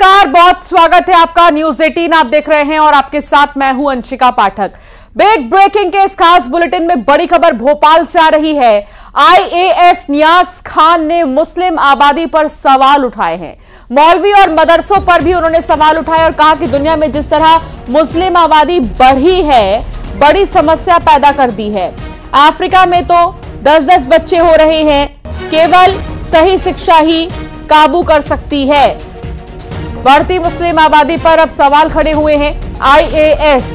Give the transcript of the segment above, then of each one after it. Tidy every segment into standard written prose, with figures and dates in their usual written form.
नमस्कार, बहुत स्वागत है आपका न्यूज 18 आप देख रहे हैं और आपके साथ मैं हूं अंशिका पाठक। बिग ब्रेकिंग के इस खास बुलेटिन में बड़ी खबर भोपाल से आ रही है। आईएएस नियाज खान ने मुस्लिम आबादी पर सवाल उठाए हैं। मौलवी और मदरसों पर भी उन्होंने सवाल उठाए और कहा कि दुनिया में जिस तरह मुस्लिम आबादी बढ़ी है, बड़ी समस्या पैदा कर दी है। अफ्रीका में तो 10-10 बच्चे हो रहे हैं। केवल सही शिक्षा ही काबू कर सकती है। बढ़ती मुस्लिम आबादी पर अब सवाल खड़े हुए हैं। आईएएस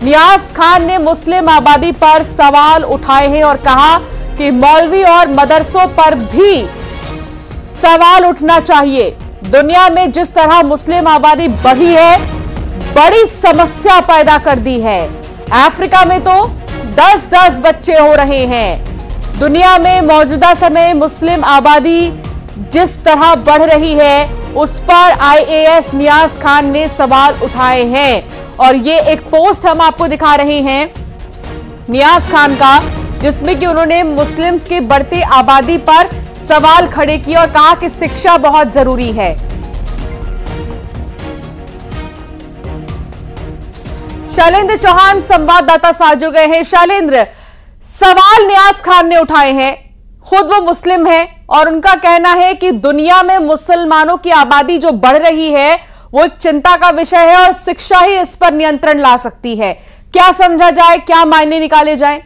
नियाज खान ने मुस्लिम आबादी पर सवाल उठाए हैं और कहा कि मौलवी और मदरसों पर भी सवाल उठना चाहिए। दुनिया में जिस तरह मुस्लिम आबादी बढ़ी है, बड़ी समस्या पैदा कर दी है। अफ्रीका में तो 10-10 बच्चे हो रहे हैं। दुनिया में मौजूदा समय मुस्लिम आबादी जिस तरह बढ़ रही है, उस पर आईएएस नियाज खान ने सवाल उठाए हैं और ये एक पोस्ट हम आपको दिखा रहे हैं नियाज खान का, जिसमें कि उन्होंने मुस्लिम्स की बढ़ती आबादी पर सवाल खड़े किए और कहा कि शिक्षा बहुत जरूरी है। शैलेंद्र चौहान संवाददाता साथ जुड़ गए हैं। शैलेंद्र, सवाल नियाज खान ने उठाए हैं, खुद वो मुस्लिम है और उनका कहना है कि दुनिया में मुसलमानों की आबादी जो बढ़ रही है वो एक चिंता का विषय है और शिक्षा ही इस पर नियंत्रण ला सकती है। क्या समझा जाए, क्या मायने निकाले जाए?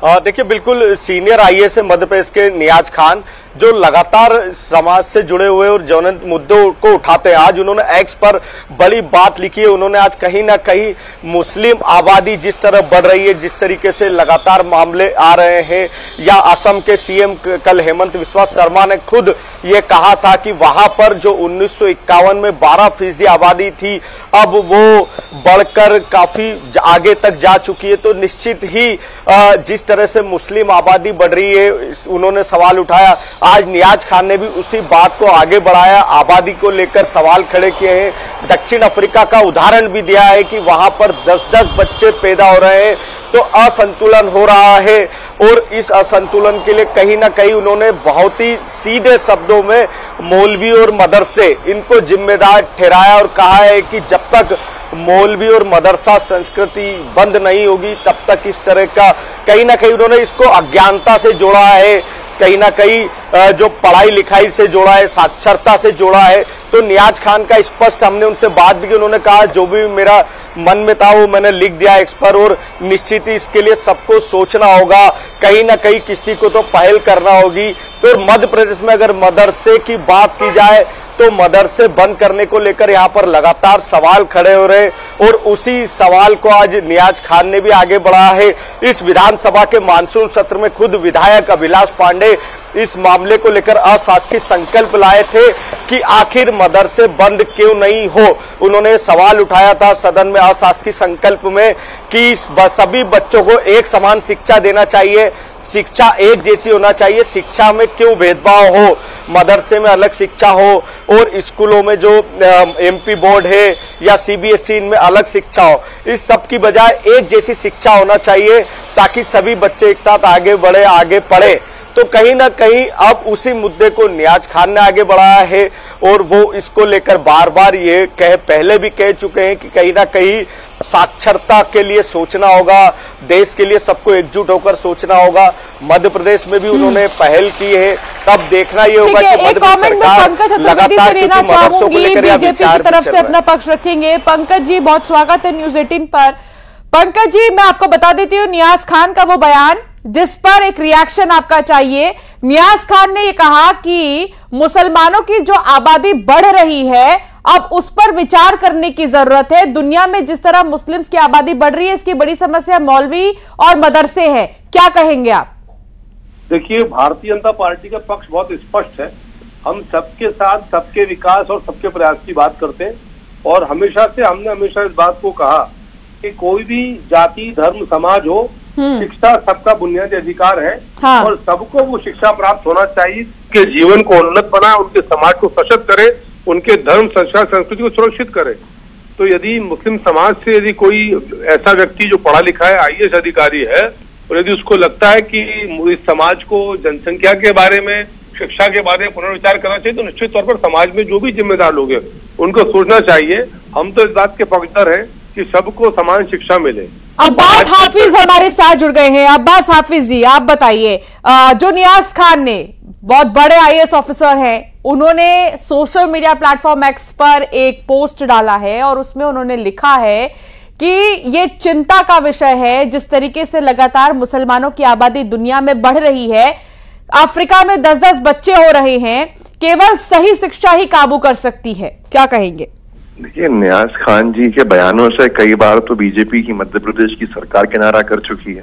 देखिए, बिल्कुल सीनियर आईएएस मध्य प्रदेश के नियाज खान जो लगातार समाज से जुड़े हुए और ज्वलंत मुद्दों को उठाते हैं। आज उन्होंने एक्स पर बड़ी बात लिखी है। उन्होंने आज कहीं ना कहीं मुस्लिम आबादी जिस तरह बढ़ रही है, जिस तरीके से लगातार मामले आ रहे हैं, या असम के सीएम कल हेमंत बिस्वा शर्मा ने खुद ये कहा था कि वहां पर जो 1951 में 12% आबादी थी, अब वो बढ़कर काफी आगे तक जा चुकी है। तो निश्चित ही जिस तरह से मुस्लिम आबादी बढ़ रही है, उन्होंने सवाल उठाया। आज नियाज खान ने भी उसी बात को आगे बढ़ाया, आबादी को लेकर सवाल खड़े किए हैं। दक्षिण अफ्रीका का उदाहरण भी दिया है कि वहां पर 10-10 बच्चे पैदा हो रहे हैं, तो असंतुलन हो रहा है। और इस असंतुलन के लिए कहीं ना कहीं उन्होंने बहुत ही सीधे शब्दों में मौलवी और मदरसे इनको जिम्मेदार ठहराया और कहा है कि जब तक मौलवी और मदरसा संस्कृति बंद नहीं होगी, तब तक इस तरह का कहीं ना कहीं उन्होंने इसको अज्ञानता से जोड़ा है, कहीं ना कहीं जो पढ़ाई लिखाई से जोड़ा है, साक्षरता से जोड़ा है। तो नियाज खान का स्पष्ट हमने उनसे बात भी की। उन्होंने कहा जो भी मेरा मन में था वो मैंने लिख दिया एक्स पर, और निश्चित ही इसके लिए सबको सोचना होगा, कहीं ना कहीं किसी को तो पहल करना होगी। तो मध्य प्रदेश में अगर मदरसे की बात की जाए तो मदरसे बंद करने को लेकर यहाँ पर लगातार सवाल खड़े हो रहे, और उसी सवाल को आज नियाज खान ने भी आगे बढ़ाया है। इस विधानसभा के मानसून सत्र में खुद विधायक अभिलाष पांडे इस मामले को लेकर अशासकीय संकल्प लाए थे कि आखिर मदरसे बंद क्यों नहीं हो। उन्होंने सवाल उठाया था सदन में अशासकीय संकल्प में कि सभी बच्चों को एक समान शिक्षा देना चाहिए, शिक्षा एक जैसी होना चाहिए, शिक्षा में क्यों भेदभाव हो, मदरसे में अलग शिक्षा हो और स्कूलों में जो एमपी बोर्ड है या सीबीएसई इनमें अलग शिक्षा हो। इस सब की बजाय एक जैसी शिक्षा होना चाहिए ताकि सभी बच्चे एक साथ आगे बढ़े, आगे पढ़े। तो कहीं ना कहीं अब उसी मुद्दे को नियाज खान ने आगे बढ़ाया है और वो इसको लेकर बार बार ये पहले भी कह चुके हैं कि कहीं ना कहीं साक्षरता के लिए सोचना होगा, देश के लिए सबको एकजुट होकर सोचना होगा। मध्य प्रदेश में भी उन्होंने पहल की है। तब देखना ये होगा कि मध्य प्रदेश सरकार लगातार मदरसों को लेकर बीजेपी की तरफ से अपना पक्ष रखेंगे। पंकज जी, बहुत स्वागत है न्यूज 18 पर। पंकज जी, मैं आपको बता देती हूँ नियाज खान का वो बयान जिस पर एक रिएक्शन आपका चाहिए। नियाज खान ने ये कहा कि मुसलमानों की जो आबादी बढ़ रही है, अब उस पर विचार करने की जरूरत है। दुनिया में जिस तरह मुस्लिम्स की आबादी बढ़ रही है, इसकी बड़ी समस्या मौलवी और मदरसे हैं। क्या कहेंगे आप? देखिए, भारतीय जनता पार्टी का पक्ष बहुत स्पष्ट है। हम सबके साथ सबके विकास और सबके प्रयास की बात करते हैं और हमने हमेशा इस बात को कहा कि कोई भी जाति, धर्म, समाज हो, शिक्षा सबका बुनियादी अधिकार है। हाँ। और सबको वो शिक्षा प्राप्त होना चाहिए कि जीवन को उन्नत बनाए, उनके समाज को सशक्त करे, उनके धर्म, संस्कार, संस्कृति को सुरक्षित करे। तो यदि मुस्लिम समाज से यदि कोई ऐसा व्यक्ति जो पढ़ा लिखा है, आईएएस अधिकारी है, और यदि उसको लगता है कि इस समाज को जनसंख्या के बारे में शिक्षा के बारे में पुनर्विचार करना चाहिए, तो निश्चित तौर पर समाज में जो भी जिम्मेदार लोग हैं उनको सोचना चाहिए। हम तो इस बात के पक्षधर हैं कि सबको समान शिक्षा मिले। अब्बास हाफिज हमारे साथ जुड़ गए हैं। अब्बास हाफिज जी, आप बताइए, जो नियाज खान ने, बहुत बड़े आईएएस ऑफिसर हैं, उन्होंने सोशल मीडिया प्लेटफॉर्म एक्स पर एक पोस्ट डाला है और उसमें उन्होंने लिखा है कि ये चिंता का विषय है जिस तरीके से लगातार मुसलमानों की आबादी दुनिया में बढ़ रही है। अफ्रीका में 10-10 बच्चे हो रहे हैं, केवल सही शिक्षा ही काबू कर सकती है। क्या कहेंगे? देखिए, नियाज खान जी के बयानों से कई बार तो बीजेपी की मध्य प्रदेश की सरकार किनारा कर चुकी है।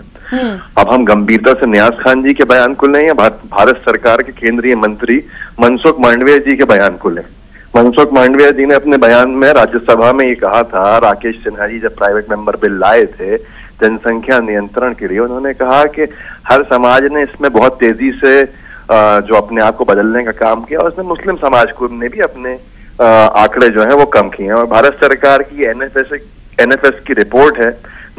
अब हम गंभीरता से नियाज खान जी के बयान को लें या भारत सरकार के केंद्रीय मंत्री मनसुख मांडविया जी के बयान को लें। मनसुख मांडविया जी ने अपने बयान में राज्यसभा में ये कहा था, राकेश सिन्हा जी जब प्राइवेट मेंबर बिल लाए थे जनसंख्या नियंत्रण के लिए, उन्होंने कहा कि हर समाज ने इसमें बहुत तेजी से जो अपने आप को बदलने का काम किया, और उसमें मुस्लिम समाज को ने भी अपने आंकड़े जो है वो कम किए हैं। और भारत सरकार की एनएफएस की रिपोर्ट है,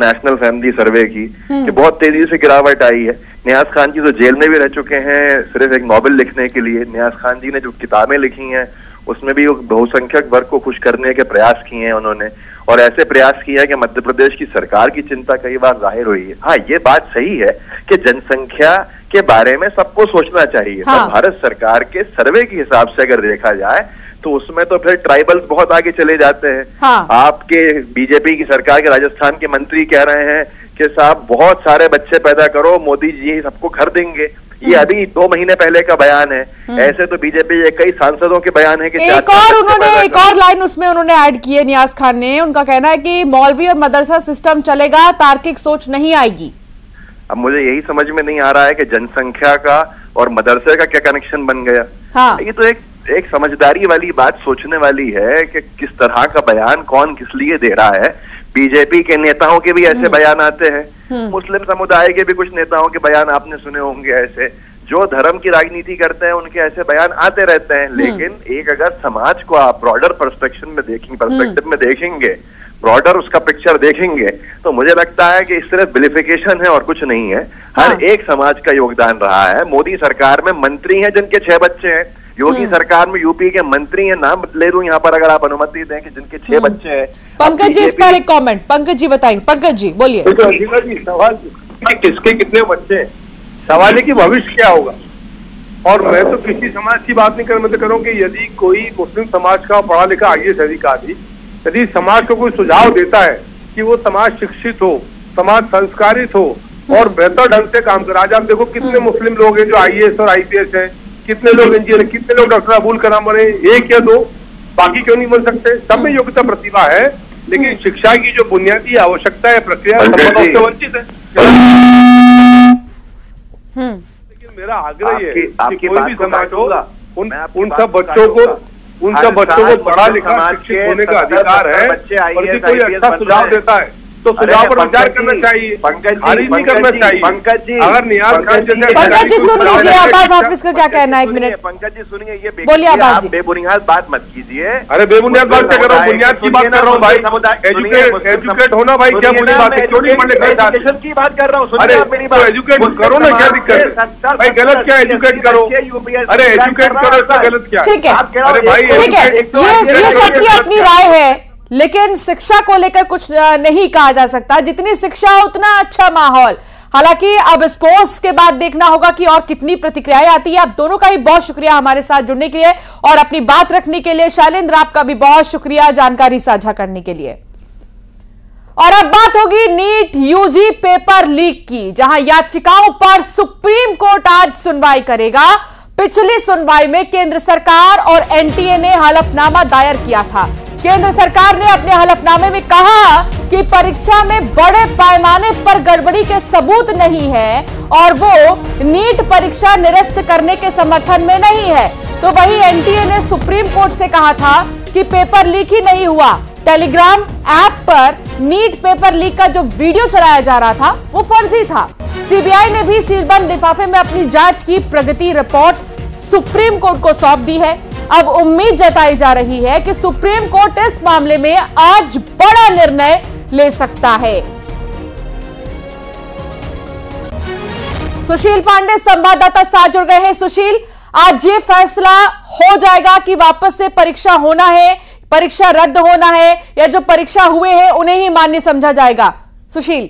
नेशनल फैमिली सर्वे की, कि बहुत तेजी से गिरावट आई है। नियाज खान जी तो जेल में भी रह चुके हैं सिर्फ एक नॉवेल लिखने के लिए। नियाज खान जी ने जो किताबें लिखी हैं उसमें भी बहुसंख्यक वर्ग को खुश करने के प्रयास किए हैं उन्होंने, और ऐसे प्रयास किया है कि मध्य प्रदेश की सरकार की चिंता कई बार जाहिर हुई है। हाँ, ये बात सही है कि जनसंख्या के बारे में सबको सोचना चाहिए। हाँ। पर भारत सरकार के सर्वे के हिसाब से अगर देखा जाए तो उसमें तो फिर ट्राइबल्स बहुत आगे चले जाते हैं। हाँ। आपके बीजेपी की सरकार के राजस्थान के मंत्री कह रहे हैं कि साहब बहुत सारे बच्चे पैदा करो, मोदी जी सबको घर देंगे। ये अभी 2 महीने पहले का बयान है। ऐसे तो बीजेपी के कई सांसदों के बयान है कि एक और लाइन उसमें उन्होंने ऐड की है नियाज खान ने। उनका कहना है कि मौलवी और मदरसा सिस्टम चलेगा, तार्किक सोच नहीं आएगी। अब मुझे यही समझ में नहीं आ रहा है कि जनसंख्या का और मदरसे का क्या कनेक्शन बन गया। हाँ। ये तो एक समझदारी वाली बात सोचने वाली है कि किस तरह का बयान कौन किस लिए दे रहा है। बीजेपी के नेताओं के भी ऐसे बयान आते हैं, मुस्लिम समुदाय के भी कुछ नेताओं के बयान आपने सुने होंगे ऐसे, जो धर्म की राजनीति करते हैं उनके ऐसे बयान आते रहते हैं। लेकिन एक अगर समाज को आप ब्रॉडर पर्सपेक्टिव में देखेंगे, ब्रॉडर उसका पिक्चर देखेंगे, तो मुझे लगता है कि इस तरह विलिफिकेशन है और कुछ नहीं है। हर एक समाज का योगदान रहा है। मोदी सरकार में मंत्री हैं जिनके 6 बच्चे हैं, योगी सरकार में यूपी के मंत्री हैं, नाम ले दूं यहाँ पर अगर आप अनुमति दें, कि जिनके 6 बच्चे हैं। पंकज जी, इस पर एक कमेंट पंकज जी बताएंगे। पंकज जी बोलिए। सवाल किसके कितने बच्चे हैं, सवाल है कि भविष्य क्या होगा। और मैं तो किसी समाज की बात नहीं कर, मैं तो करूँ कि यदि कोई मुस्लिम समाज का पढ़ा लिखा आईएएस अधिकारी यदि समाज को कोई सुझाव देता है कि वो समाज शिक्षित हो, समाज संस्कारित हो और बेहतर ढंग से काम करे। आज आप देखो कितने मुस्लिम लोग हैं जो आईएएस और आईपीएस हैं, कितने लोग इंजीनियर, कितने लोग डॉक्टर अबुल कलाम बने, 1 या 2, बाकी क्यों नहीं बन सकते? सब में योग्यता प्रतिभा है, लेकिन शिक्षा की जो बुनियादी आवश्यकता है, प्रक्रिया से वंचित है। लेकिन मेरा आग्रह ये है कि कोई भी समाज हो, उन सब बच्चों को पढ़ा लिखा शिक्षित होने का अधिकार है। और यदि कोई अच्छा सुझाव देता है तो सुझाव पर विचार करना चाहिए, खारिज नहीं करना चाहिए। पंकज जी, अगर नियाज खान पंकज जी सुन लीजिए, अब्बास हाफिज का क्या कहना है? 1 मिनट पंकज जी सुनिए, ये बोलिए अब्बास जी। बेबुनियाद बात मत कीजिए। अरे बेबुनियाद बात क्या कर रहा हूँ, बुनियाद की बात कर रहा हूँ भाई। एजुकेट होना भाई, क्या बुरी बात है? क्यों नहीं पढ़ने की बात कर रहा हूँ? अरे एजुकेट करो ना, क्या दिक्कत है भाई? गलत क्या एजुकेट करो? अरे एजुकेट करो, इसका गलत क्या? ठीक है, अरे भाई ठीक है, ये सबकी अपनी राय है, लेकिन शिक्षा को लेकर कुछ नहीं कहा जा सकता। जितनी शिक्षा उतना अच्छा माहौल। हालांकि अब इस पोस्ट के बाद देखना होगा कि और कितनी प्रतिक्रियाएं आती है। आप दोनों का ही बहुत शुक्रिया हमारे साथ जुड़ने के लिए और अपनी बात रखने के लिए। शैलेंद्र, आपका भी बहुत शुक्रिया जानकारी साझा करने के लिए। और अब बात होगी नीट यूजी पेपर लीक की, जहां याचिकाओं पर सुप्रीम कोर्ट आज सुनवाई करेगा। पिछली सुनवाई में केंद्र सरकार और एनटीए ने हलफनामा दायर किया था। केंद्र सरकार ने अपने हलफनामे में कहा कि परीक्षा में बड़े पैमाने पर गड़बड़ी के सबूत नहीं है और वो नीट परीक्षा निरस्त करने के समर्थन में नहीं है। तो वही एनटीए ने सुप्रीम कोर्ट से कहा था कि पेपर लीक ही नहीं हुआ। टेलीग्राम ऐप पर नीट पेपर लीक का जो वीडियो चलाया जा रहा था वो फर्जी था। सीबीआई ने भी सीलबंद लिफाफे में अपनी जांच की प्रगति रिपोर्ट सुप्रीम कोर्ट को सौंप दी है। अब उम्मीद जताई जा रही है कि सुप्रीम कोर्ट इस मामले में आज बड़ा निर्णय ले सकता है। सुशील पांडे संवाददाता साथ जुड़ गए हैं। सुशील, आज ये फैसला हो जाएगा कि वापस से परीक्षा होना है, परीक्षा रद्द होना है, या जो परीक्षा हुए हैं उन्हें ही मान्य समझा जाएगा? सुशील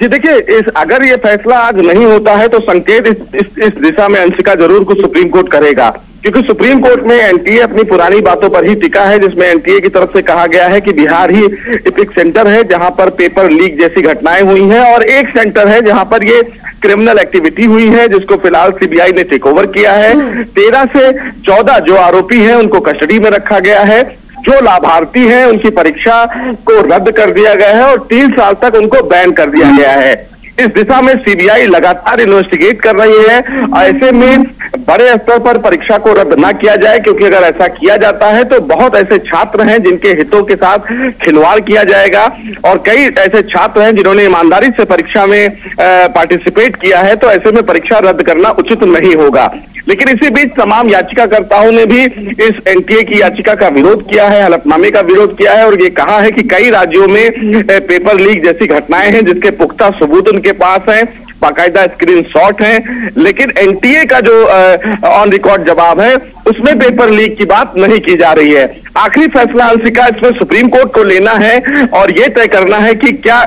जी देखिए, अगर ये फैसला आज नहीं होता है तो संकेत इस दिशा में अंशिका जरूर कुछ सुप्रीम कोर्ट करेगा, क्योंकि सुप्रीम कोर्ट में एनटीए अपनी पुरानी बातों पर ही टिका है, जिसमें एनटीए की तरफ से कहा गया है कि बिहार ही एक सेंटर है जहां पर पेपर लीक जैसी घटनाएं हुई हैं, और एक सेंटर है जहां पर ये क्रिमिनल एक्टिविटी हुई है, जिसको फिलहाल सीबीआई ने टेक ओवर किया है। 13 से 14 जो आरोपी हैं उनको कस्टडी में रखा गया है, जो लाभार्थी हैं उनकी परीक्षा को रद्द कर दिया गया है और 3 साल तक उनको बैन कर दिया गया है। इस दिशा में सीबीआई लगातार इन्वेस्टिगेट कर रही है। ऐसे में बड़े स्तर पर परीक्षा को रद्द ना किया जाए, क्योंकि अगर ऐसा किया जाता है तो बहुत ऐसे छात्र हैं जिनके हितों के साथ खिलवाड़ किया जाएगा, और कई ऐसे छात्र हैं जिन्होंने ईमानदारी से परीक्षा में पार्टिसिपेट किया है, तो ऐसे में परीक्षा रद्द करना उचित नहीं होगा। लेकिन इसी बीच तमाम याचिकाकर्ताओं ने भी इस एनटीए की याचिका का विरोध किया है, हलफनामे का विरोध किया है, और ये कहा है कि कई राज्यों में पेपर लीक जैसी घटनाएं हैं जिसके पुख्ता सबूत उनके पास हैं, बाकायदा स्क्रीनशॉट हैं, लेकिन एनटीए का जो ऑन रिकॉर्ड जवाब है उसमें पेपर लीक की बात नहीं की जा रही है। आखिरी फैसला अंशिका इसमें सुप्रीम कोर्ट को लेना है और ये तय करना है कि क्या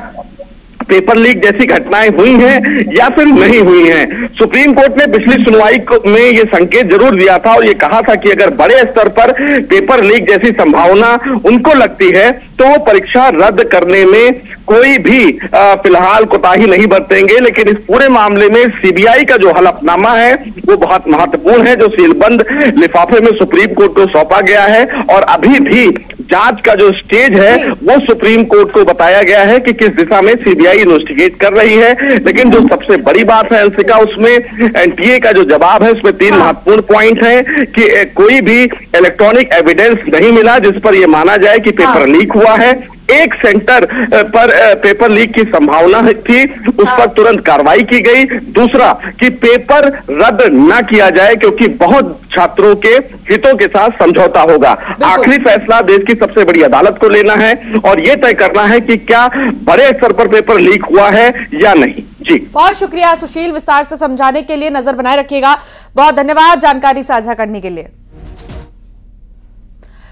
पेपर लीक जैसी घटनाएं हुई हैं या फिर नहीं हुई हैं। सुप्रीम कोर्ट ने पिछली सुनवाई में ये संकेत जरूर दिया था और ये कहा था कि अगर बड़े स्तर पर पेपर लीक जैसी संभावना उनको लगती है तो वो परीक्षा रद्द करने में कोई भी फिलहाल कोताही नहीं बरतेंगे। लेकिन इस पूरे मामले में सीबीआई का जो हलफनामा है वो बहुत महत्वपूर्ण है, जो सीलबंद लिफाफे में सुप्रीम कोर्ट को सौंपा गया है, और अभी भी जांच का जो स्टेज है वो सुप्रीम कोर्ट को बताया गया है कि किस दिशा में सीबीआई इन्वेस्टिगेट कर रही है। लेकिन जो सबसे बड़ी बात है अंशिका, उसमें एनटीए का जो जवाब है उसमें 3 महत्वपूर्ण पॉइंट है कि कोई भी इलेक्ट्रॉनिक एविडेंस नहीं मिला जिस पर यह माना जाए कि पेपर लीक हुआ है। एक सेंटर पर पेपर लीक की संभावना थी, उस पर तुरंत कार्रवाई की गई। दूसरा कि पेपर रद्द न किया जाए क्योंकि बहुत छात्रों के हितों के साथ समझौता होगा। आखिरी फैसला देश की सबसे बड़ी अदालत को लेना है और यह तय करना है कि क्या बड़े स्तर पर पेपर लीक हुआ है या नहीं। जी बहुत शुक्रिया सुशील, विस्तार से समझाने के लिए। नजर बनाए रखिएगा। बहुत धन्यवाद जानकारी साझा करने के लिए।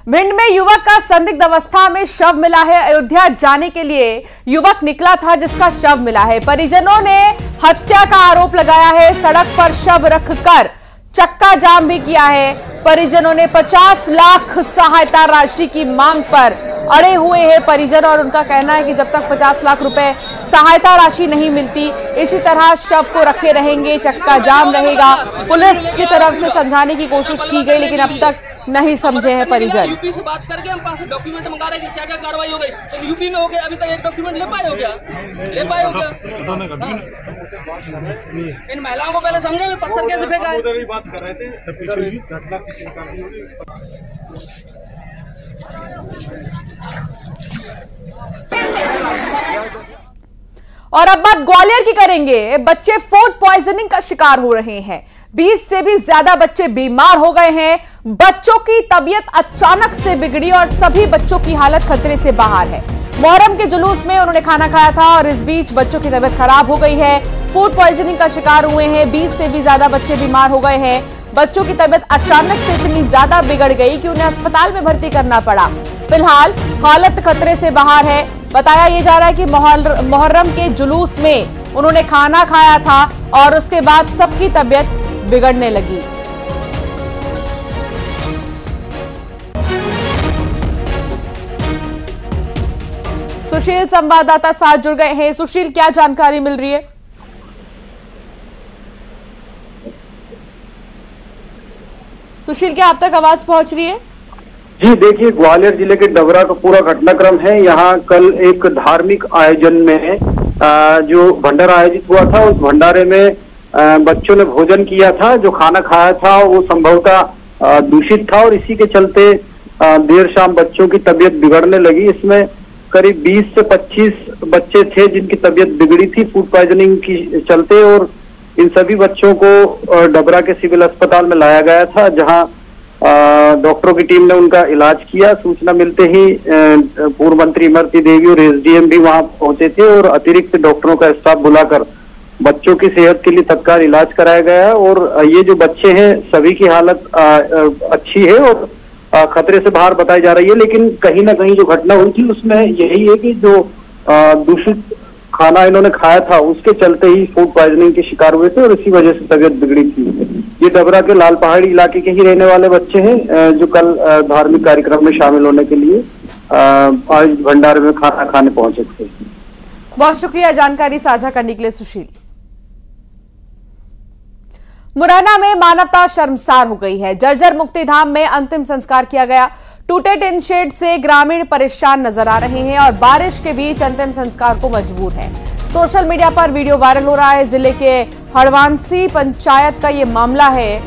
भिंड में युवक का संदिग्ध अवस्था में शव मिला है। अयोध्या जाने के लिए युवक निकला था जिसका शव मिला है। परिजनों ने हत्या का आरोप लगाया है। सड़क पर शव रखकर चक्का जाम भी किया है। परिजनों ने 50 लाख सहायता राशि की मांग पर अड़े हुए हैं परिजन, और उनका कहना है कि जब तक 50 लाख रुपए सहायता राशि नहीं मिलती इसी तरह शव को रखे रहेंगे, चक्का जाम रहेगा। पुलिस की तरफ से समझाने की कोशिश की गई लेकिन अब तक नहीं समझे हैं परिजन। यूपी से बात करके हम पास डॉक्यूमेंट मंगा रहे हैं कि क्या-क्या कार्रवाई हो गई, तो यूपी में हो गया। अभी तक एक डॉक्यूमेंट ले पाए हो क्या? ले पाए हो क्या? इन महिलाओं को पहले समझे में पत्थर कैसे फेंका है। उधर ही बात कर रहे थे घटना और अब बात ग्वालियर की करेंगे। बच्चे फूड पॉइजनिंग का शिकार हो रहे हैं। 20 से भी ज्यादा बच्चे बीमार हो गए हैं। बच्चों की तबीयत अचानक से बिगड़ी और सभी बच्चों की हालत खतरे से बाहर है। मुहर्रम के जुलूस में उन्होंने खाना खाया था और इस बीच बच्चों की तबीयत खराब हो गई है। फूड पॉइजनिंग का शिकार हुए हैं। 20 से भी ज्यादा बच्चे बीमार हो गए हैं। बच्चों की तबीयत अचानक से इतनी ज्यादा बिगड़ गई कि उन्हें अस्पताल में भर्ती करना पड़ा। फिलहाल हालत खतरे से बाहर है। बताया यह जा रहा है कि मुहर्रम के जुलूस में उन्होंने खाना खाया था और उसके बाद सबकी तबीयत बिगड़ने लगी। सुशील संवाददाता साथ जुड़ गए हैं। सुशील, क्या जानकारी मिल रही है? सुशील, क्या आप तक आवाज पहुंच रही है? जी देखिए, ग्वालियर जिले के डबरा का पूरा घटनाक्रम है। यहाँ कल एक धार्मिक आयोजन में जो भंडारा आयोजित हुआ था, उस भंडारे में बच्चों ने भोजन किया था। जो खाना खाया था वो संभवतः दूषित था और इसी के चलते देर शाम बच्चों की तबीयत बिगड़ने लगी। इसमें करीब 20 से 25 बच्चे थे जिनकी तबीयत बिगड़ी थी फूड पॉइजनिंग की चलते, और इन सभी बच्चों को डबरा के सिविल अस्पताल में लाया गया था, जहां डॉक्टरों की टीम ने उनका इलाज किया। सूचना मिलते ही पूर्व मंत्री इमरती देवी और एसडीएम भी वहां पहुंचे थे और अतिरिक्त डॉक्टरों का स्टाफ बुलाकर बच्चों की सेहत के लिए तत्काल इलाज कराया गया है और ये जो बच्चे हैं सभी की हालत अच्छी है और खतरे से बाहर बताई जा रही है। लेकिन कहीं ना कहीं जो घटना हुई थी उसमें यही है कि जो दूषित खाना इन्होंने खाया था उसके चलते ही फूड पॉइजनिंग के शिकार हुए थे और इसी वजह से तबीयत बिगड़ी थी। ये डबरा के लाल पहाड़ी इलाके के ही रहने वाले बच्चे हैं जो कल धार्मिक कार्यक्रम में शामिल होने के लिए आज भंडारे में खाना खाने पहुंचे थे। बहुत शुक्रिया जानकारी साझा करने के लिए सुशील। मुरैना में मानवता शर्मसार हो गई है। जर्जर मुक्तिधाम में अंतिम संस्कार किया गया। टूटे टिन शेड से ग्रामीण परेशान नजर आ रहे हैं और बारिश के बीच अंतिम संस्कार को मजबूर है। सोशल मीडिया पर वीडियो वायरल हो रहा है। जिले के हड़वांसी पंचायत का ये मामला है।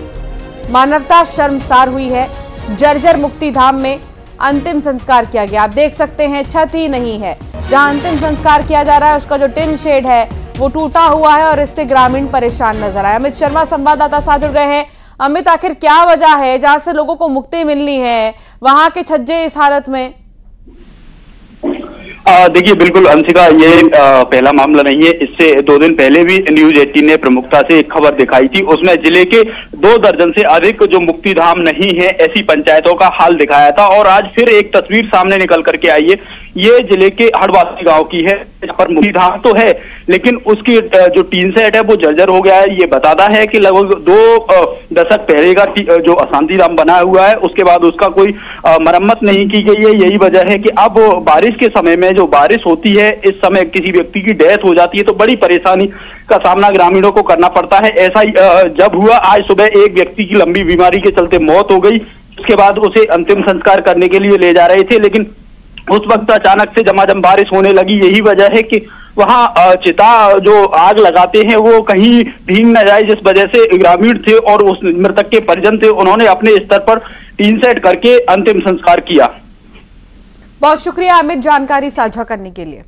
मानवता शर्मसार हुई है। जर्जर मुक्तिधाम में अंतिम संस्कार किया गया। आप देख सकते हैं छत ही नहीं है। जहां अंतिम संस्कार किया जा रहा है उसका जो टिन शेड है वो टूटा हुआ है और इससे ग्रामीण परेशान नजर आए। अमित शर्मा संवाददाता साथ जुड़ गए हैं। अमित, आखिर क्या वजह है जहां से लोगों को मुक्ति मिलनी है वहां के छज्जे इस हालत में? देखिए बिल्कुल अंशिका, ये पहला मामला नहीं है। इससे 2 दिन पहले भी न्यूज 18 ने प्रमुखता से एक खबर दिखाई थी। उसमें जिले के 2 दर्जन से अधिक जो मुक्तिधाम नहीं है ऐसी पंचायतों का हाल दिखाया था और आज फिर एक तस्वीर सामने निकल करके आई है। ये जिले के हड़वासी गांव की है। इस पर मुक्तिधाम तो है लेकिन उसकी जो टीन सेट है वो जर्जर हो गया है। ये बताता है कि लगभग 2 दशक पहले का जो अशांति धाम बना हुआ है उसके बाद उसका कोई मरम्मत नहीं की गई है। यही वजह है कि अब बारिश के समय में जो बारिश होती है इस समय किसी व्यक्ति की डेथ हो जाती है तो बड़ी परेशानी का सामना ग्रामीणों को करना पड़ता है। ऐसा ही जब हुआ, आज सुबह एक व्यक्ति की लंबी बीमारी के चलते मौत हो गई। उसके बाद उसे अंतिम संस्कार करने के लिए ले जा रहे थे लेकिन उस वक्त अचानक से झमाझम बारिश होने लगी। यही वजह है कि वहां चिता जो आग लगाते हैं वो कहीं भीग न जाए, जिस वजह से ग्रामीण थे और उस मृतक के परिजन थे उन्होंने अपने स्तर पर टीन सेट करके अंतिम संस्कार किया। बहुत शुक्रिया अमित जानकारी साझा करने के लिए।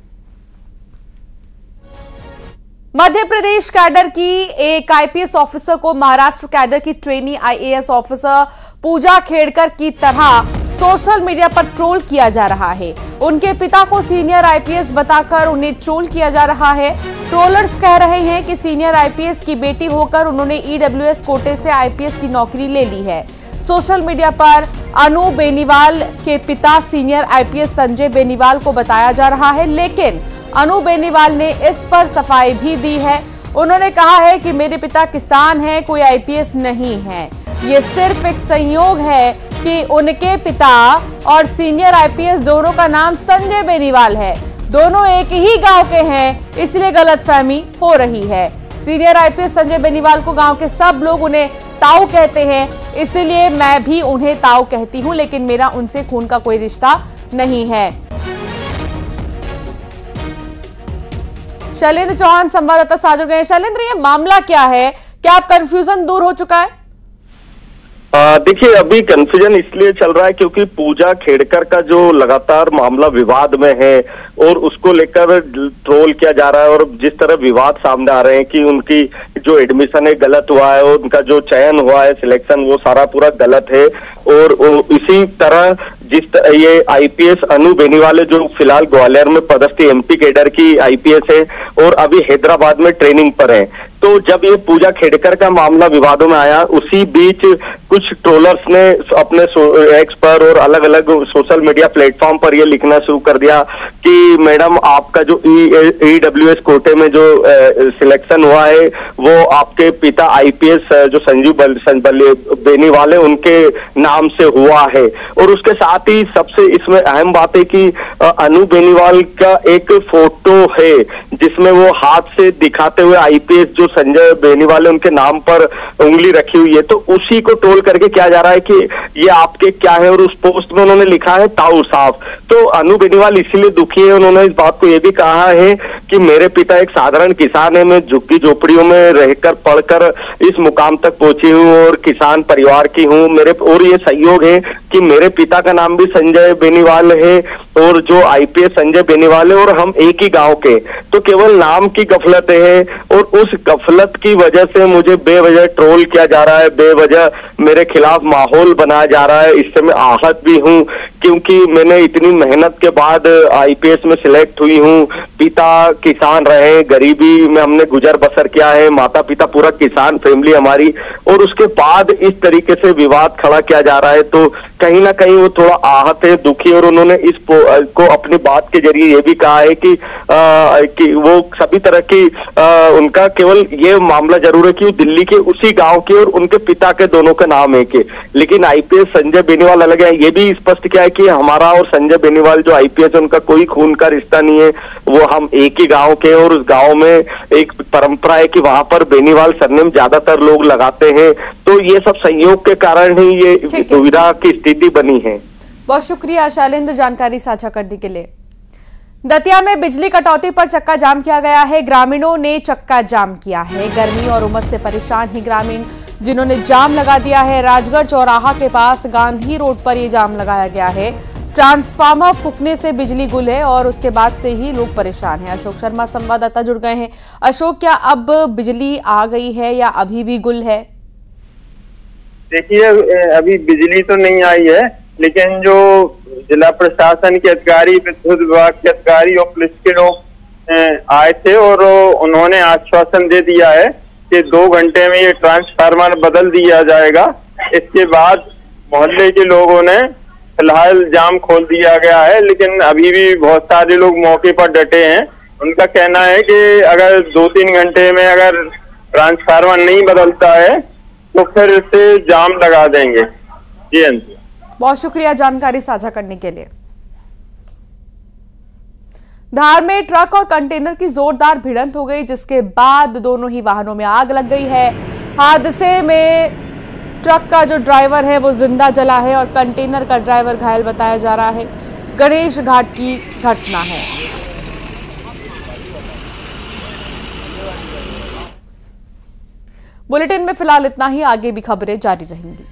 मध्य प्रदेश कैडर की एक आईपीएस ऑफिसर को महाराष्ट्र कैडर की ट्रेनी आईएएस ऑफिसर पूजा खेड़कर की तरह सोशल मीडिया पर ट्रोल किया जा रहा है। उनके पिता को सीनियर आईपीएस बताकर उन्हें ट्रोल किया जा रहा है। ट्रोलर्स कह रहे हैं कि सीनियर आईपीएस की बेटी होकर उन्होंने ईडब्ल्यूएस कोटे से आईपीएस की नौकरी ले ली है। सोशल मीडिया पर अनु बेनीवाल के पिता सीनियर आईपीएस संजय बेनीवाल को बताया जा रहा है, लेकिन अनु बेनीवाल ने इस पर सफाई भी दी है। उन्होंने कहा है कि मेरे पिता किसान हैं, कोई आईपीएस नहीं है। ये सिर्फ एक संयोग है कि उनके पिता और सीनियर आईपीएस दोनों का नाम संजय बेनीवाल है। दोनों एक ही गांव के हैं, इसलिए गलतफहमी हो रही है। सीनियर आईपीएस संजय बेनीवाल को गांव के सब लोग उन्हें ताऊ कहते हैं, इसलिए मैं भी उन्हें ताऊ कहती हूं, लेकिन मेरा उनसे खून का कोई रिश्ता नहीं है। शैलेंद्र चौहान संवाददाता साथ जुड़ गए। शैलेंद्र, ये मामला क्या है? क्या अब कंफ्यूजन दूर हो चुका है? देखिए, अभी कंफ्यूजन इसलिए चल रहा है क्योंकि पूजा खेड़कर का जो लगातार मामला विवाद में है और उसको लेकर ट्रोल किया जा रहा है और जिस तरह विवाद सामने आ रहे हैं कि उनकी जो एडमिशन है गलत हुआ है और उनका जो चयन हुआ है सिलेक्शन वो सारा पूरा गलत है। और इसी तरह ये आईपीएस अनु बेनीवाल जो फिलहाल ग्वालियर में पदस्थ एमपी कैडर की आईपीएस है और अभी हैदराबाद में ट्रेनिंग पर है। तो जब ये पूजा खेड़कर का मामला विवादों में आया, उसी बीच कुछ ट्रोलर्स ने अपने एक्स पर और अलग अलग सोशल मीडिया प्लेटफॉर्म पर ये लिखना शुरू कर दिया कि मैडम आपका जो ईडब्ल्यूएस कोटे में जो सिलेक्शन हुआ है वो आपके पिता आईपीएस जो संजीव बेनीवाल है उनके नाम से हुआ है। और उसके साथ ही सबसे इसमें अहम बात है कि अनु बेनीवाल का एक फोटो है जिसमें वो हाथ से दिखाते हुए आईपीएस जो संजय बेनीवाल है उनके नाम पर उंगली रखी हुई है। तो उसी को ट्रोल करके क्या जा रहा है कि ये आपके क्या है, और उस पोस्ट में उन्होंने लिखा है ताऊ साहब। तो अनु बेनीवाल इसीलिए दुखी है। उन्होंने इस बात को ये भी कहा है कि मेरे पिता एक साधारण किसान है, मैं झुग्गी झोपड़ियों में रहकर पढ़कर इस मुकाम तक पहुंची हूँ और किसान परिवार की हूँ। मेरे और ये संयोग है कि मेरे पिता का नाम भी संजय बेनीवाल है और जो आईपीएस संजय बेनीवाल है और हम एक ही गांव के। तो केवल नाम की गफलत है और उस गफलत की वजह से मुझे बेवजह ट्रोल किया जा रहा है, बेवजह मेरे खिलाफ माहौल बनाया जा रहा है। इससे मैं आहत भी हूं क्योंकि मैंने इतनी मेहनत के बाद आईपीएस में सिलेक्ट हुई हूँ, पिता किसान रहे, गरीबी में हमने गुजर बसर किया है, माता पिता पूरा किसान फैमिली हमारी, और उसके बाद इस तरीके से विवाद खड़ा किया जा रहा है तो कहीं ना कहीं वो थोड़ा आहत है, दुखी। और उन्होंने इस को अपनी बात के जरिए ये भी कहा है कि वो सभी तरह की उनका केवल ये मामला जरूर है कि वो दिल्ली के उसी गांव के और उनके पिता के दोनों के नाम है के, लेकिन आईपीएस संजय बेनीवाल अलग है। ये भी स्पष्ट किया है कि हमारा और संजय बेनीवाल जो आईपीएस है उनका कोई खून का रिश्ता नहीं है, वो हम एक ही गांव के, और उस गांव में एक परंपरा है कि वहां पर बेनीवाल सरनेम ज्यादातर लोग लगाते हैं, तो ये सब संयोग के कारण ही ये दुविधा की स्थिति बनी है। बहुत शुक्रिया शैलेंद्र जानकारी साझा करने के लिए। दतिया में बिजली कटौती पर चक्का जाम किया गया है, ग्रामीणों ने चक्का जाम किया है। गर्मी और उमस से परेशान ही ग्रामीण, जिन्होंने जाम लगा दिया है। राजगढ़ चौराहा के पास गांधी रोड पर ये जाम लगाया गया है। ट्रांसफार्मर फूकने से बिजली गुल है और उसके बाद से ही लोग परेशान हैं। अशोक शर्मा संवाददाता जुड़ गए हैं। अशोक, क्या अब बिजली आ गई है या अभी भी गुल है? देखिए, अभी बिजली तो नहीं आई है, लेकिन जो जिला प्रशासन के अधिकारी, विद्युत विभाग के अधिकारी और पुलिस के लोग आए थे और उन्होंने आश्वासन दे दिया है कि 2 घंटे में ये ट्रांसफार्मर बदल दिया जाएगा। इसके बाद मोहल्ले के लोगों ने फिलहाल जाम खोल दिया गया है, लेकिन अभी भी बहुत सारे लोग मौके पर डटे हैं। उनका कहना है कि अगर 2-3 घंटे में अगर ट्रांसफार्मर नहीं बदलता है तो फिर से जाम लगा देंगे। जी अंत, बहुत शुक्रिया जानकारी साझा करने के लिए। धार में ट्रक और कंटेनर की जोरदार भिड़ंत हो गई, जिसके बाद दोनों ही वाहनों में आग लग गई है। हादसे में ट्रक का जो ड्राइवर है वो जिंदा जला है और कंटेनर का ड्राइवर घायल बताया जा रहा है। गणेश घाट की घटना है। बुलेटिन में फिलहाल इतना ही, आगे भी खबरें जारी रहेंगी।